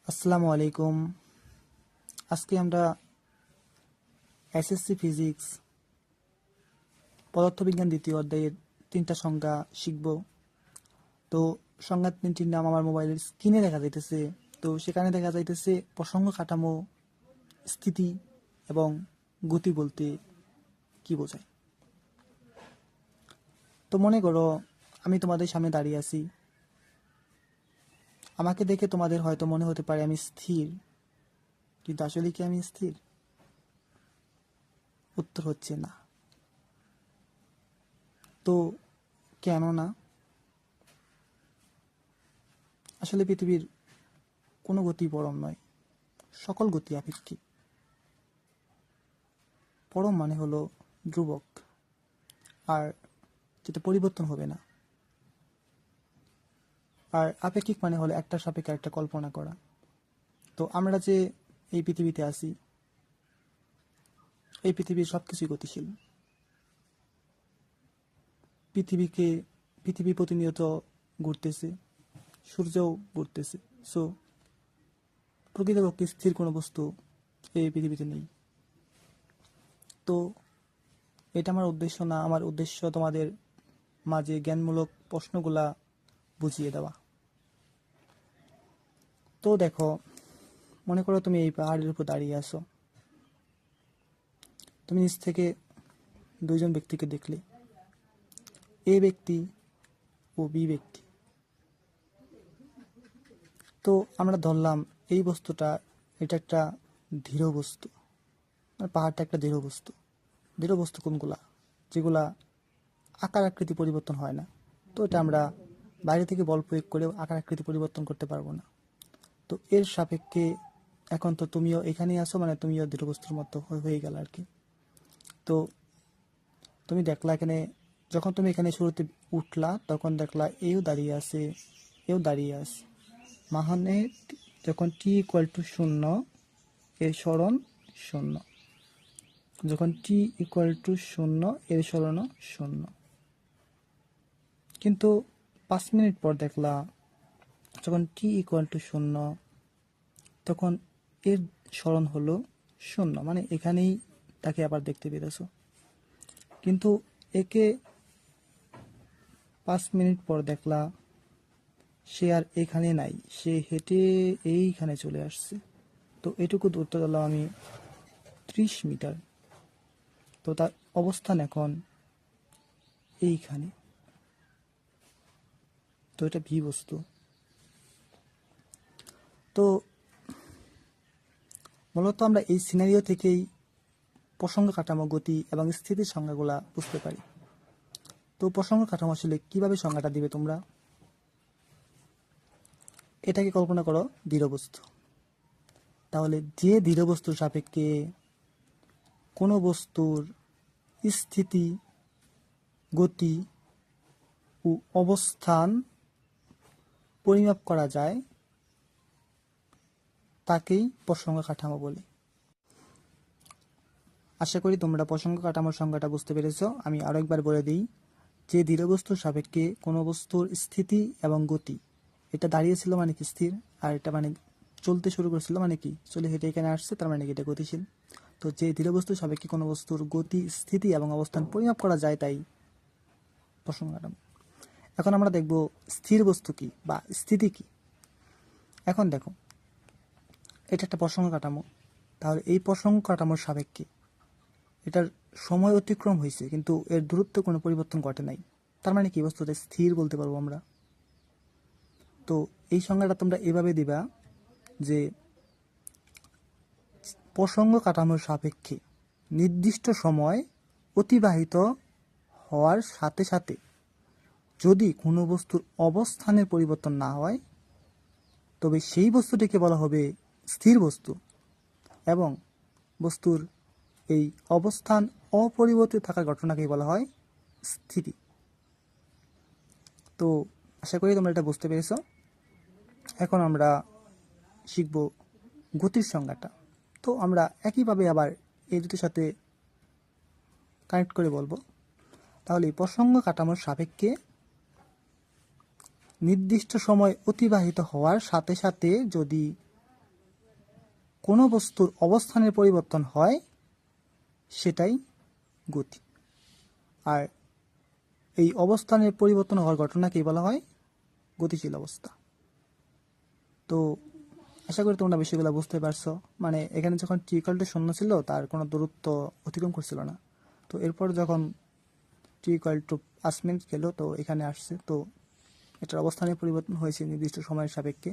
আসসালামু আলাইকুম। আজকে আমরা এসএসসি ফিজিক্স পদার্থবিজ্ঞান দ্বিতীয় অধ্যায়ের 3টা সংজ্ঞা শিখব। তো সংজ্ঞা 3টির নাম আমার মোবাইলের স্ক্রিনে দেখা যাইতেছে। তো সেখানে দেখা যাইতেছে প্রসঙ্গ কাঠামো, স্থিতি এবং গতি বলতে কি বোঝায়। তো মনে করো আমি তোমাদের সামনে দাঁড়িয়ে আছি। আমাকে দেখে তোমাদের হয়তো মনে হতে পারে আমি স্থির, কিন্তু আসলে কি আমি স্থির? উত্তর হচ্ছে না। তো কেন না? আসলে পৃথিবীর কোনো গতি পরম নয়, সকল গতি আপেক্ষিক। পরম মানে হলো ধ্রুবক, আর যেটা পরিবর্তন হবে না। আর আপেক্ষিক মানে হলো একটা সাপেক্ষে একটা কল্পনা করা। তো আমরা যে এই পৃথিবীতে আছি, এই পৃথিবীর সবকিছুই গতিশীল। পৃথিবী প্রতিনিয়ত ঘুরতেছে, সূর্যও ঘুরতেছে। সো প্রকৃতপক্ষে স্থির কোনো বস্তু এই পৃথিবীতে নেই। তো এটা আমার উদ্দেশ্য না। আমার উদ্দেশ্য তোমাদের মাঝে জ্ঞানমূলক প্রশ্নগুলা বুঝিয়ে দেওয়া। তো দেখো, মনে করো তুমি এই পাহাড়ের উপর দাঁড়িয়ে আছো। তুমি নিচ থেকে দুইজন ব্যক্তিকে দেখলে, এ ব্যক্তি ও বি ব্যক্তি। তো আমরা ধরলাম এই বস্তুটা, এটা একটা দৃঢ় বস্তু, পাহাড়টা একটা দৃঢ় বস্তু। দৃঢ় বস্তু কোনগুলা? যেগুলা আকার আকৃতি পরিবর্তন হয় না। তো এটা আমরা বাইরে থেকে বল প্রয়োগ করেও আকার আকৃতি পরিবর্তন করতে পারবো না। তো এর সাপেক্ষে এখন তো তুমিও এখানেই আসো, মানে তুমিও দৃঢ় বস্তুর মতো হয়ে গেল আর কি। তো তুমি দেখলা এখানে, যখন তুমি এখানে শুরুতে উঠলা তখন দেখলা এও দাঁড়িয়ে আছে, এও দাঁড়িয়ে আছে। মানে যখন t=0 এর সরণ 0, যখন t=0 এর সরণও 0। কিন্তু 5 মিনিট পর দেখলা যখন t=0 তখন এর সরণ হলো 0, মানে এখানেই তাকে আবার দেখতে পেরেছো। কিন্তু একে 5 মিনিট পর দেখলা সে আর এখানে নাই, সে হেঁটে এইখানে চলে আসছে। তো এটুকু দূরত্ব দিলাম আমি 30 মিটার। তো তার অবস্থান এখন এইখানে। তো এটা ভি বস্তু। তো মূলত আমরা এই সিনারিও থেকেই প্রসঙ্গ কাঠামো, গতি এবং স্থিতির সংজ্ঞাগুলা বুঝতে পারি। তো প্রসঙ্গ কাঠামো আসলে কিভাবে সংজ্ঞাটা দিবে তোমরা? এটাকে কল্পনা করো দৃঢ় বস্তু। তাহলে যে দৃঢ় বস্তুর সাপেক্ষে কোনো বস্তুর স্থিতি, গতি ও অবস্থান পরিমাপ করা যায় তাকেই প্রসঙ্গ কাঠামো বলে। আশা করি তোমরা প্রসঙ্গ কাঠামোর সংজ্ঞাটা বুঝতে পেরেছো। আমি আরো একবার বলে দিই, যে দৃঢ় বস্তুর সাপেক্ষে কোনো বস্তুর স্থিতি এবং গতি, এটা দাঁড়িয়েছিল মানে কি স্থির, আর এটা মানে চলতে শুরু করেছিল মানে কি চলে হেঁটে এখানে আসছে, তার মানে কি এটা গতিশীল। তো যে দৃঢ় বস্তুর সাপেক্ষে কোনো বস্তুর গতি, স্থিতি এবং অবস্থান পরিমাপ করা যায় তাই প্রসঙ্গ কাঠামো। এখন আমরা দেখব স্থির বস্তু কি বা স্থিতি কি। এখন দেখো, এটা একটা প্রসঙ্গ কাঠামো। তাহলে এই প্রসঙ্গ কাঠামোর সাপেক্ষে এটার সময় অতিক্রম হয়েছে কিন্তু এর দূরত্ব কোনো পরিবর্তন ঘটে নাই। তার মানে কি বস্তুটা স্থির বলতে পারবো আমরা। তো এই সংজ্ঞাটা তোমরা এভাবে দিবা যে প্রসঙ্গ কাঠামোর সাপেক্ষে নির্দিষ্ট সময় অতিবাহিত হওয়ার সাথে সাথে যদি কোনো বস্তুর অবস্থানের পরিবর্তন না হয় তবে সেই বস্তুটিকে বলা হবে স্থির বস্তু, এবং বস্তুর এই অবস্থান অপরিবর্তিত থাকার ঘটনাকেই বলা হয় স্থিতি। তো আশা করি তোমরা এটা বুঝতে পেরেছো। এখন আমরা শিখব গতির সংজ্ঞাটা। তো আমরা একইভাবে আবার এই দুটির সাথে কানেক্ট করে বলবো। তাহলে প্রসঙ্গ কাঠামোর সাপেক্ষে নির্দিষ্ট সময় অতিবাহিত হওয়ার সাথে সাথে যদি কোনো বস্তুর অবস্থানের পরিবর্তন হয় সেটাই গতি। আর এই অবস্থানের পরিবর্তন হওয়ার ঘটনাকেই বলা হয় গতিশীল অবস্থা। তো আশা করি তোমরা বিষয়গুলো বুঝতে পারছো। মানে এখানে যখন টি ইকুয়াল টু 0 ছিল তার কোনো দূরত্ব অতিক্রম করছিল না। তো এরপর যখন টি ইকুয়াল টু 5 মিনিট গেল তো এখানে আসছে, তো এটার অবস্থানের পরিবর্তন হয়েছে নির্দিষ্ট সময়ের সাপেক্ষে।